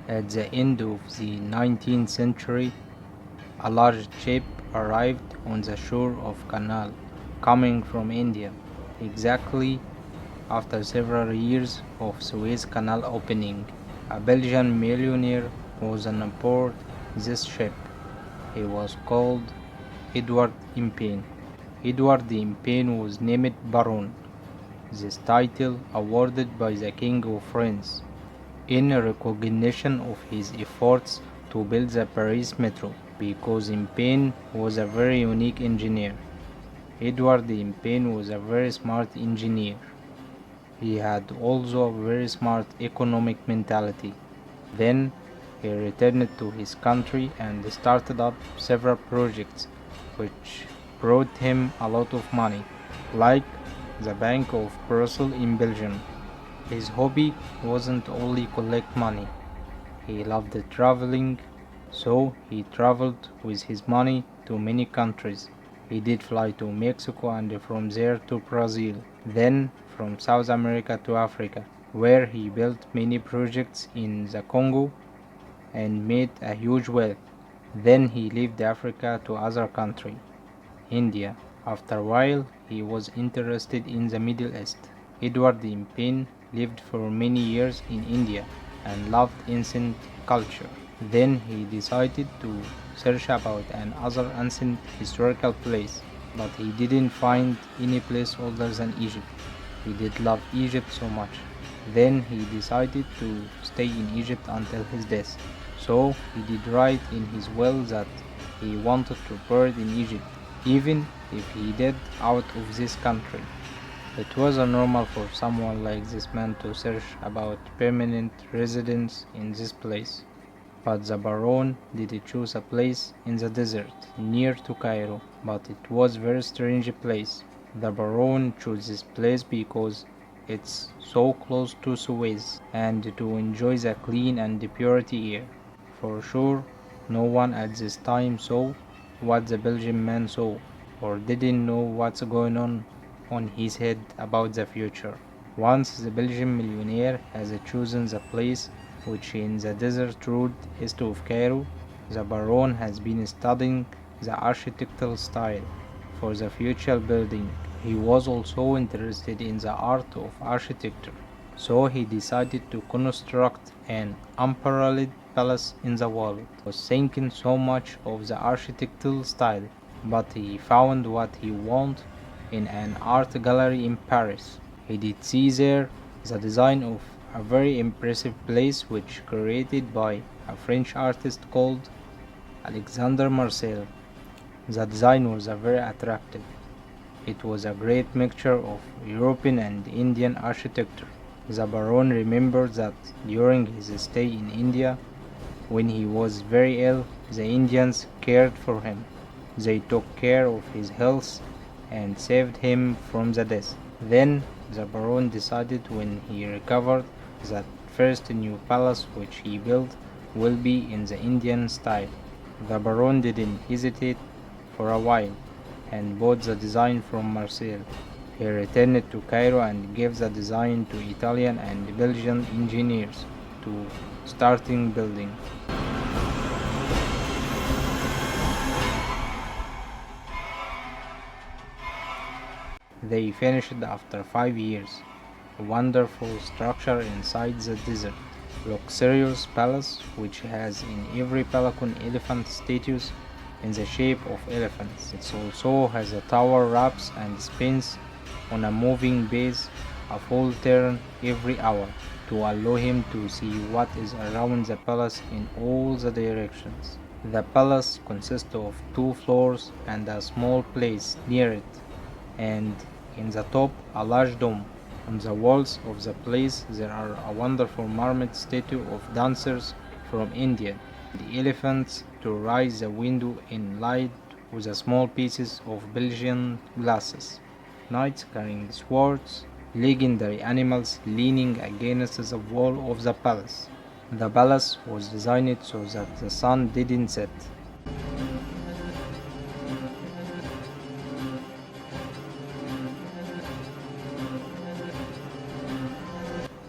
At the end of the 19th century, a large ship arrived on the shore of canal coming from India, exactly after several years of Suez Canal opening. A Belgian millionaire was on board this ship. He was called Edward Impane. Edward the Impane was named Baron, this title awarded by the King of France in recognition of his efforts to build the Paris metro, because Impane was a very unique engineer. Edward Impane was a very smart engineer. He had also a very smart economic mentality. Then he returned to his country and started up several projects which brought him a lot of money, like the Bank of Brussels in Belgium. His hobby wasn't only collect money. He loved traveling, so he traveled with his money to many countries. He did fly to Mexico and from there to Brazil, then from South America to Africa, where he built many projects in the Congo and made a huge wealth. Then he left Africa to other country, India. After a while, he was interested in the Middle East. Edward Impane lived for many years in India and loved ancient culture. Then he decided to search about another ancient historical place, but he didn't find any place older than Egypt. He did love Egypt so much. Then he decided to stay in Egypt until his death. So he did write in his will that he wanted to birth in Egypt, even if he died out of this country. It was normal for someone like this man to search about permanent residence in this place. But the Baron did choose a place in the desert near to Cairo, but it was a very strange place. The Baron chose this place because it's so close to Suez and to enjoy the clean and purity air. For sure, no one at this time saw what the Belgian man saw, or didn't know what's going on his head about the future. Once the Belgian millionaire has chosen the place which in the desert road east of Cairo, the Baron has been studying the architectural style for the future building. He was also interested in the art of architecture, so he decided to construct an unparalleled palace in the world. He was thinking so much of the architectural style, but he found what he wanted in an art gallery in Paris. He did see there the design of a very impressive place which created by a French artist called Alexander Marcel. The design was very attractive. It was a great mixture of European and Indian architecture. The Baron remembered that during his stay in India, when he was very ill, the Indians cared for him. They took care of his health and saved him from the death. Then the Baron decided when he recovered that first new palace which he built will be in the Indian style. The Baron didn't hesitate for a while and bought the design from Marcel. He returned to Cairo and gave the design to Italian and Belgian engineers to starting building. They finished after 5 years. A wonderful structure inside the desert. Luxurious palace which has in every palace elephant statues in the shape of elephants. It also has a tower wraps and spins on a moving base a full turn every hour to allow him to see what is around the palace in all the directions. The palace consists of 2 floors and a small place near it, and in the top a large dome. On the walls of the place there are a wonderful marble statue of dancers from India, the elephants to raise the window in light with a small pieces of Belgian glasses, knights carrying swords, legendary animals leaning against the wall of the palace. The palace was designed so that the sun didn't set.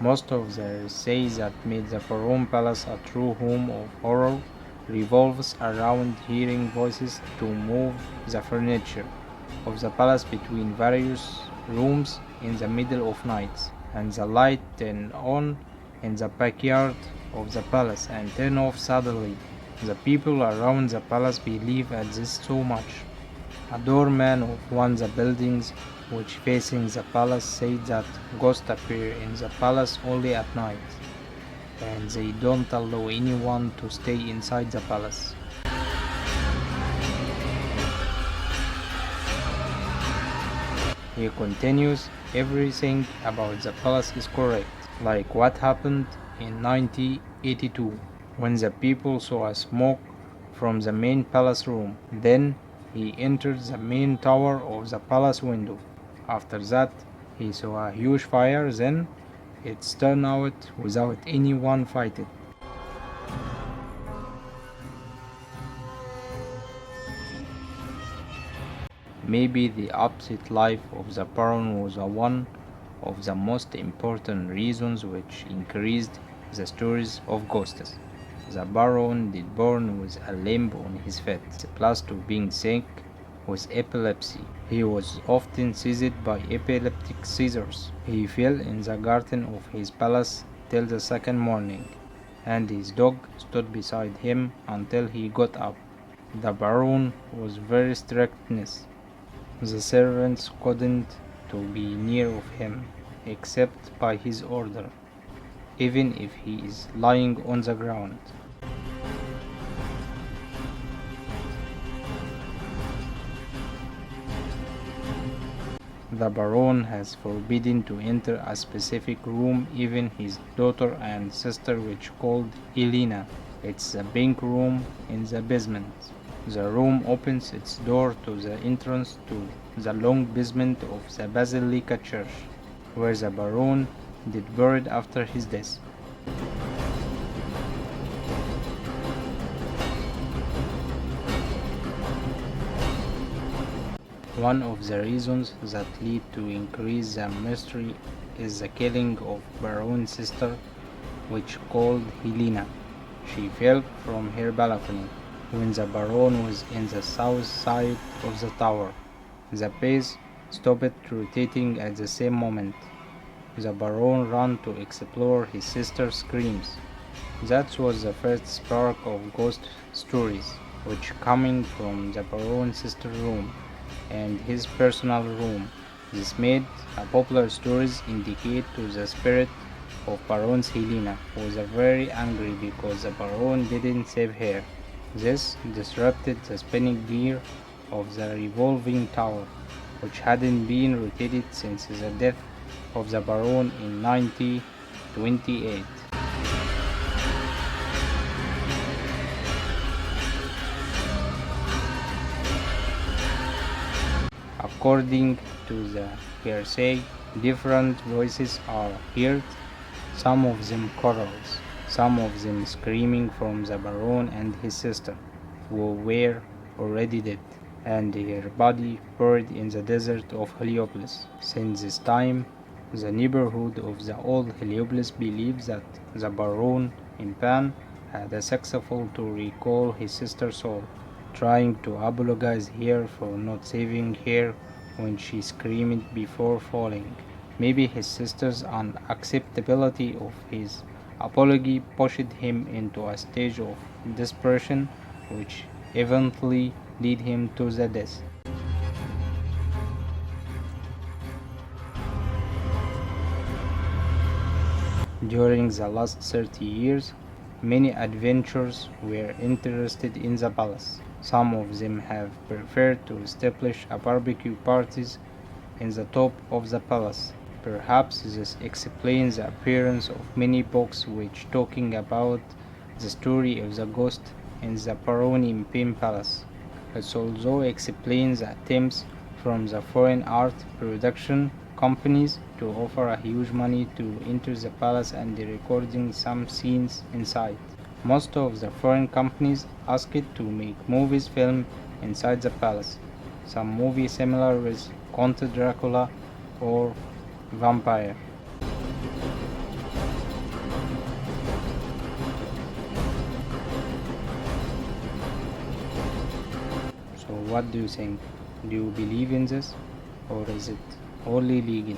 Most of the say that made the Baron Palace a true home of horror revolves around hearing voices to move the furniture of the palace between various rooms in the middle of nights, and the light turn on in the backyard of the palace and turn off suddenly. The people around the palace believe at this so much. A doorman of one of the buildings which facing the palace said that ghosts appear in the palace only at night, and they don't allow anyone to stay inside the palace. He continues, everything about the palace is correct, like what happened in 1982 when the people saw a smoke from the main palace room. Then he entered the main tower of the palace window. After that, he saw a huge fire, then it's turned out without anyone fighting. Maybe the opposite life of the baron was one of the most important reasons which increased the stories of ghosts. The baron did born with a limp on his feet, plus to being sick with epilepsy. He was often seized by epileptic seizures. He fell in the garden of his palace till the second morning, and his dog stood beside him until he got up. The baron was very strictness. The servants couldn't to be near of him except by his order, even if he is lying on the ground. The baron has forbidden to enter a specific room, even his daughter and sister, which called Elena. It's a pink room in the basement. The room opens its door to the entrance to the long basement of the Basilica Church, where the baron did buried after his death. One of the reasons that lead to increase the mystery is the killing of Baron's sister, which called Helena. She fell from her balcony when the baron was in the south side of the tower. The base stopped rotating at the same moment. The baron ran to explore his sister's screams. That was the first spark of ghost stories, which coming from the baron's sister's room and his personal room. This made a popular stories indicate to the spirit of Baron's Helena, who was very angry because the baron didn't save her. This disrupted the spinning gear of the revolving tower, which hadn't been rotated since the death of the baron in 1928. According to the hearsay, different voices are heard, some of them chorals, some of them screaming from the baron and his sister, who were already dead, and her body buried in the desert of Heliopolis. Since this time, the neighborhood of the old Heliopolis believes that the baron in Pan had a successful to recall his sister's soul, trying to apologize her for not saving her when she screamed before falling. Maybe his sister's unacceptability of his apology pushed him into a stage of desperation, which eventually led him to the death. During the last 30 years, many adventurers were interested in the palace. Some of them have preferred to establish a barbecue parties in the top of the palace. Perhaps this explains the appearance of many books which talking about the story of the ghost in the Paronimpim Palace. It also explains the attempts from the foreign art production companies to offer a huge money to enter the palace and recording some scenes inside. Most of the foreign companies asked to make movies filmed inside the palace. Some movies similar with Count Dracula or Vampire. what do you think? Do you believe in this, or is it only legal?